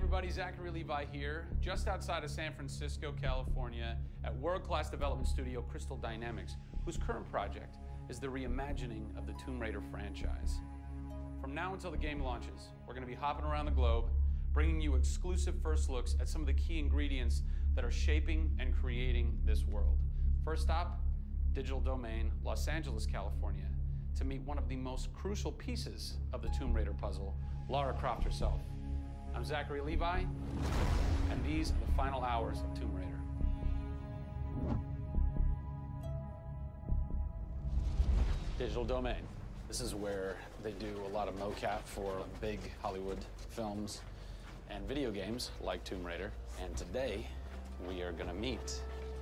everybody, Zachary Levi here, just outside of San Francisco, California, at world-class development studio Crystal Dynamics, whose current project is the reimagining of the Tomb Raider franchise. From now until the game launches, we're going to be hopping around the globe, bringing you exclusive first looks at some of the key ingredients that are shaping and creating this world. First stop, Digital Domain, Los Angeles, California, to meet one of the most crucial pieces of the Tomb Raider puzzle, Lara Croft herself. I'm Zachary Levi, and these are the final hours of Tomb Raider. Digital Domain. This is where they do a lot of mocap for big Hollywood films and video games like Tomb Raider. And today, we are gonna meet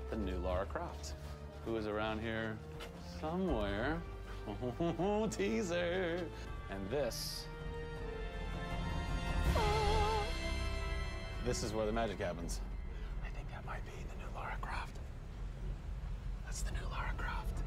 the new Lara Croft, who is around here somewhere. Teaser! And this is where the magic happens. I think that might be the new Lara Croft. That's the new Lara Croft.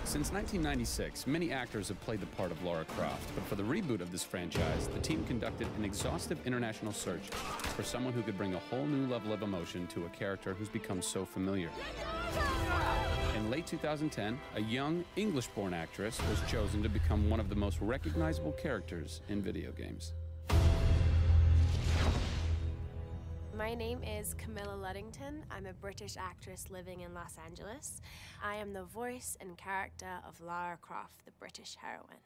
Since 1996, many actors have played the part of Lara Croft, but for the reboot of this franchise, the team conducted an exhaustive international search for someone who could bring a whole new level of emotion to a character who's become so familiar. In late 2010, a young English-born actress was chosen to become one of the most recognizable characters in video games. My name is Camilla Luddington. I'm a British actress living in Los Angeles. I am the voice and character of Lara Croft, the British heroine.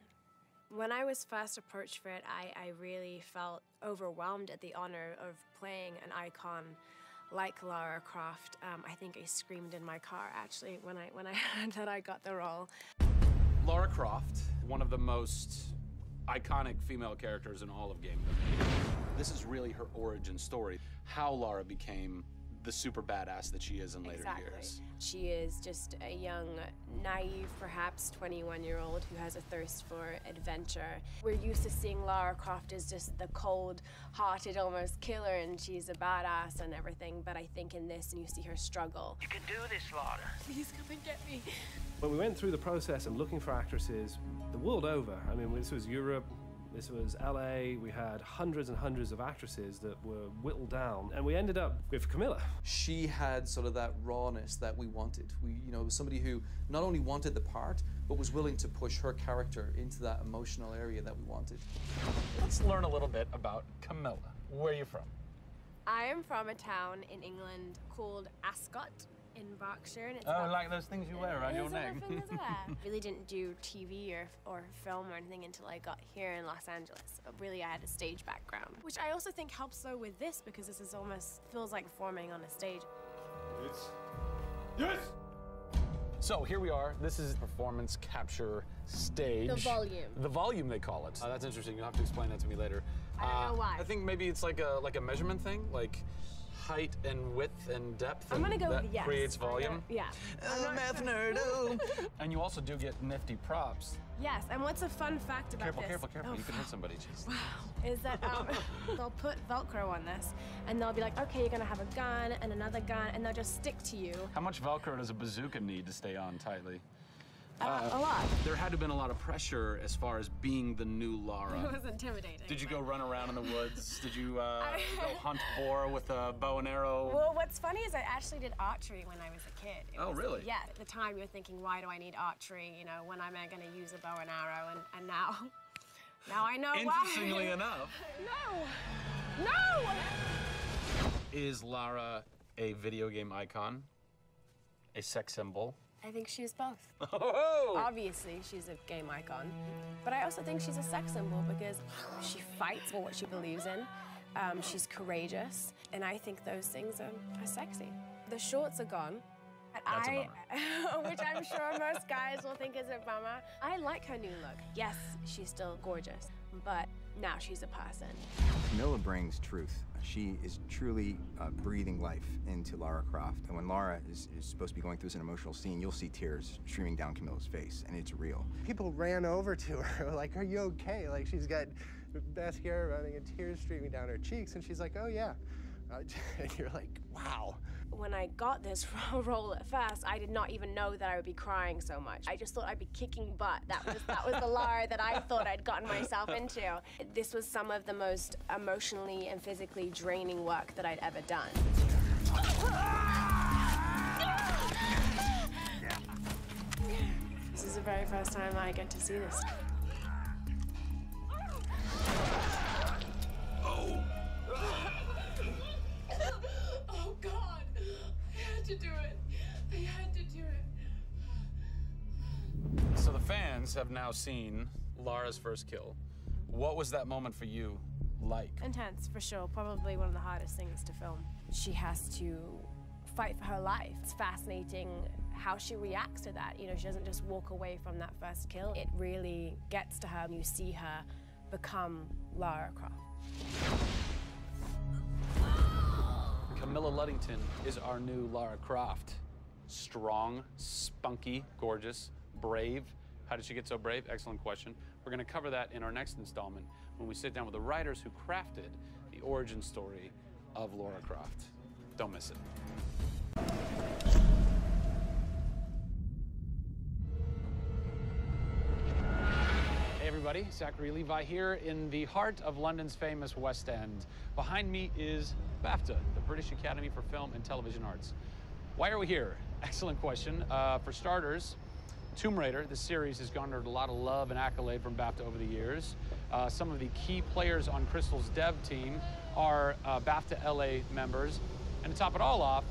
When I was first approached for it, I really felt overwhelmed at the honor of playing an icon like Lara Croft. I think I screamed in my car, actually, when I heard that I got the role. Lara Croft, one of the most iconic female characters in all of gaming. This is really her origin story, how Lara became the super badass that she is in later years. She is just a young, naive, perhaps 21-year-old who has a thirst for adventure. We're used to seeing Lara Croft as just the cold-hearted, almost killer, and she's a badass and everything, but I think in this, you see her struggle. You can do this, Lara. Please come and get me. When we went through the process of looking for actresses the world over, I mean, this was Europe, this was LA, we had hundreds and hundreds of actresses that were whittled down, and we ended up with Camilla. She had sort of that rawness that we wanted. Was somebody who not only wanted the part, but was willing to push her character into that emotional area that we wanted. Let's learn a little bit about Camilla. Where are you from? I am from a town in England called Ascot in Berkshire. And it's like those things you wear around your neck. Really didn't do TV or film or anything until I got here in Los Angeles. But really, I had a stage background, which I also think helps though with this because this is almost feels like performing on a stage. Yes! So here we are. This is performance capture stage. The volume. The volume, they call it. That's interesting. You'll have to explain that to me later. I don't know why. I think maybe it's like a measurement thing, like height and width and depth. I'm gonna go with yes. Creates volume. Yeah. Math nerd. And you also do get nifty props. Yes. And what's a fun fact about this? Careful. You can hit somebody. Jeez. Wow. Is that they'll put Velcro on this, and they'll be like, okay, you're gonna have a gun and another gun, and they'll just stick to you. How much Velcro does a bazooka need to stay on tightly? A lot. There had to have been a lot of pressure as far as being the new Lara. It was intimidating. Did you go run around in the woods? Did you go hunt boar with a bow and arrow? Well, what's funny is I actually did archery when I was a kid. Really? Yeah. At the time, you're thinking, why do I need archery? When am I going to use a bow and arrow? And now I know why. Interestingly enough. No! Is Lara a video game icon? A sex symbol? I think she's both. Oh! Obviously, she's a game icon, but I also think she's a sex symbol because she fights for what she believes in. She's courageous, and I think those things are sexy. The shorts are gone. That's a bummer. Which I'm sure most guys will think is a bummer. I like her new look. Yes, she's still gorgeous, but now she's a person. Camilla brings truth. She is truly breathing life into Lara Croft. And when Lara is supposed to be going through an emotional scene, you'll see tears streaming down Camilla's face, and it's real. People ran over to her, like, are you okay? Like, she's got mascara running and tears streaming down her cheeks, and she's like, oh yeah, And you're like, wow. When I got this role at first, I did not even know that I would be crying so much. I just thought I'd be kicking butt. That was the Lara that I thought I'd gotten myself into. This was some of the most emotionally and physically draining work that I'd ever done. This is the very first time I get to see this. Oh, God. They had to do it. They had to do it. So the fans have now seen Lara's first kill. What was that moment for you like? Intense, for sure. Probably one of the hardest things to film. She has to fight for her life. It's fascinating how she reacts to that. You know, she doesn't just walk away from that first kill. It really gets to her. You see her become Lara Croft. Camilla Luddington is our new Lara Croft. Strong, spunky, gorgeous, brave. How did she get so brave? Excellent question. We're going to cover that in our next installment when we sit down with the writers who crafted the origin story of Lara Croft. Don't miss it. Hey everybody, Zachary Levi here in the heart of London's famous West End. Behind me is BAFTA, the British Academy for Film and Television Arts. Why are we here? Excellent question. For starters, Tomb Raider, the series, has garnered a lot of love and accolade from BAFTA over the years. Some of the key players on Crystal's dev team are BAFTA LA members. And to top it all off,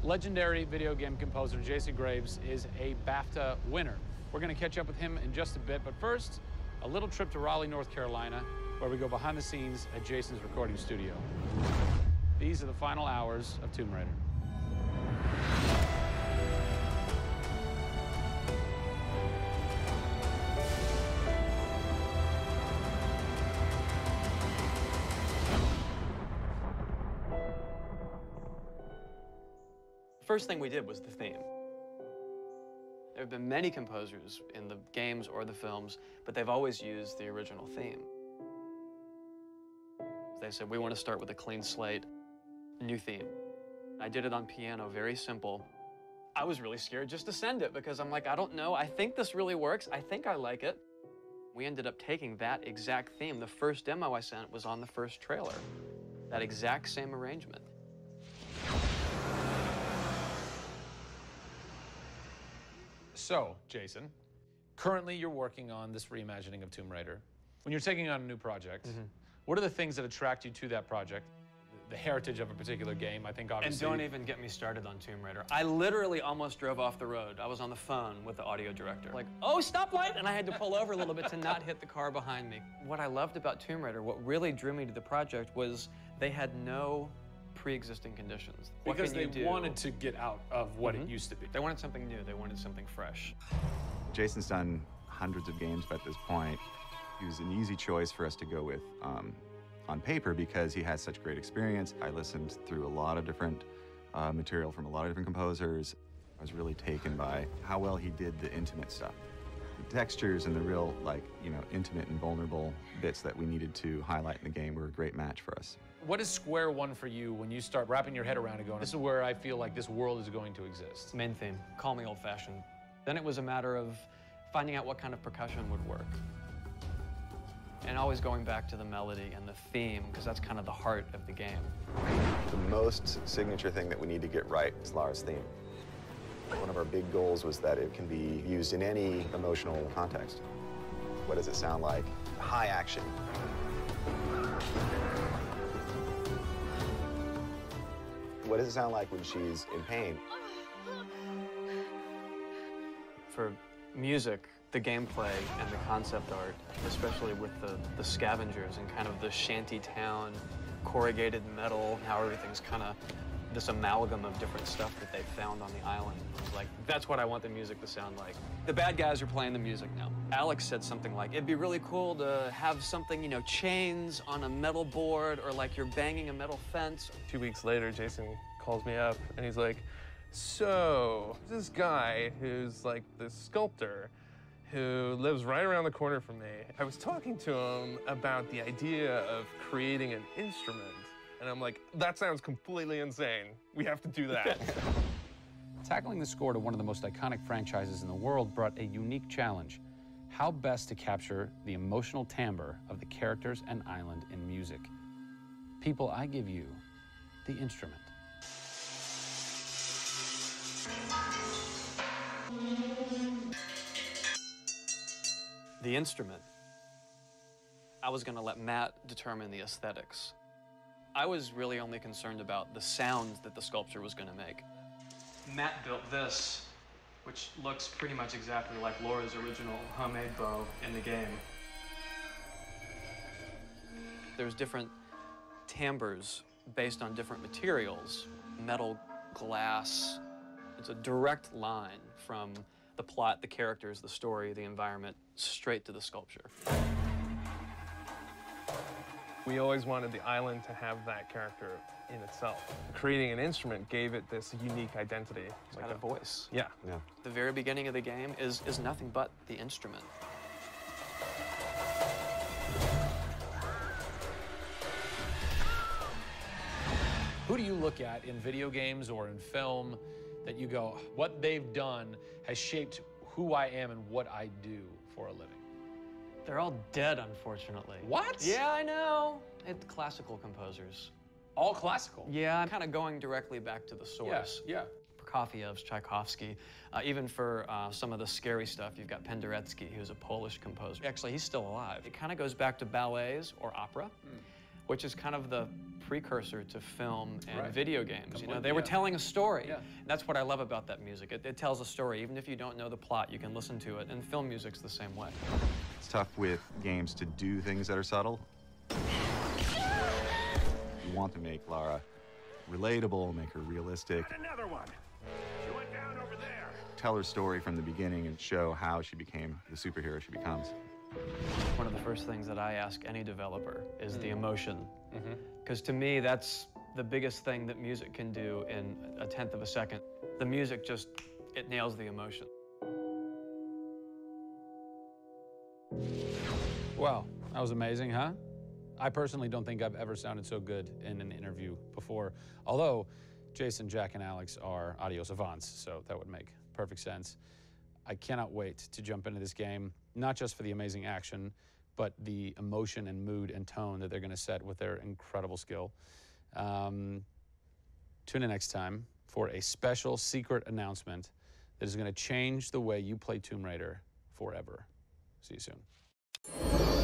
legendary video game composer Jason Graves is a BAFTA winner. We're going to catch up with him in just a bit, but first, a little trip to Raleigh, North Carolina, where we go behind the scenes at Jason's recording studio. These are the final hours of Tomb Raider. First thing we did was the theme. There have been many composers in the games or the films, but they've always used the original theme. They said, we want to start with a clean slate, new theme. I did it on piano, very simple. I was really scared just to send it because I'm like, I don't know, I think this really works, I think I like it. We ended up taking that exact theme. The first demo I sent was on the first trailer. That exact same arrangement. So, Jason, currently you're working on this reimagining of Tomb Raider. When you're taking on a new project, what are the things that attract you to that project? The heritage of a particular game, I think, obviously. And don't even get me started on Tomb Raider. I literally almost drove off the road. I was on the phone with the audio director. Like, oh, stoplight! And I had to pull over a little bit to not hit the car behind me. What I loved about Tomb Raider, what really drew me to the project was they had no pre-existing conditions. Because they wanted to get out of what it used to be. They wanted something new. They wanted something fresh. Jason's done hundreds of games by this point. He was an easy choice for us to go with on paper because he has such great experience. I listened through a lot of different material from a lot of different composers. I was really taken by how well he did the intimate stuff. The textures and the real, intimate and vulnerable bits that we needed to highlight in the game were a great match for us. What is square one for you when you start wrapping your head around it going, this is where I feel like this world is going to exist? Main theme. Call me old-fashioned. Then it was a matter of finding out what kind of percussion would work. And always going back to the melody and the theme, because that's kind of the heart of the game. The most signature thing that we need to get right is Lara's theme. One of our big goals was that it can be used in any emotional context. What does it sound like? High action. What does it sound like when she's in pain? For music, the gameplay and the concept art, especially with the scavengers and kind of the shanty town, corrugated metal, how everything's kind of this amalgam of different stuff that they found on the island. I was like, that's what I want the music to sound like. The bad guys are playing the music now. Alex said something like, it'd be really cool to have something, chains on a metal board or like you're banging a metal fence. 2 weeks later, Jason calls me up and he's like, so this guy who's like this sculptor who lives right around the corner from me, I was talking to him about the idea of creating an instrument And I'm like, that sounds completely insane. We have to do that. Tackling the score to one of the most iconic franchises in the world brought a unique challenge. How best to capture the emotional timbre of the characters and island in music? People, I give you the instrument. The instrument. I was going to let Matt determine the aesthetics. I was really only concerned about the sound that the sculpture was going to make. Matt built this, which looks pretty much exactly like Laura's original homemade bow in the game. There's different timbres based on different materials, metal, glass. It's a direct line from the plot, the characters, the story, the environment, straight to the sculpture. We always wanted the island to have that character in itself. Creating an instrument gave it this unique identity. It's got a voice. Yeah. Yeah. The very beginning of the game is nothing but the instrument. Who do you look at in video games or in film that you go, what they've done has shaped who I am and what I do for a living? They're all dead, unfortunately. What? Yeah, I know. It's classical composers. All classical? Yeah, I'm kind of going directly back to the source. Yeah. Prokofiev's, Tchaikovsky. Even for some of the scary stuff, you've got Penderecki, who's a Polish composer. Actually, he's still alive. It kind of goes back to ballets or opera, which is kind of the precursor to film and video games. You know, they were telling a story. Yeah. That's what I love about that music. It tells a story. Even if you don't know the plot, you can listen to it. And film music's the same way. It's tough with games to do things that are subtle. You want to make Lara relatable, make her realistic. Another one. She went down over there. Tell her story from the beginning and show how she became the superhero she becomes. One of the first things that I ask any developer is the emotion. Because to me, that's the biggest thing that music can do in a tenth of a second. The music just, it nails the emotion. Wow, that was amazing, huh? I personally don't think I've ever sounded so good in an interview before, although Jason, Jack, and Alex are audio savants, so that would make perfect sense. I cannot wait to jump into this game, not just for the amazing action, but the emotion and mood and tone that they're going to set with their incredible skill. Tune in next time for a special secret announcement that is going to change the way you play Tomb Raider forever. See you soon.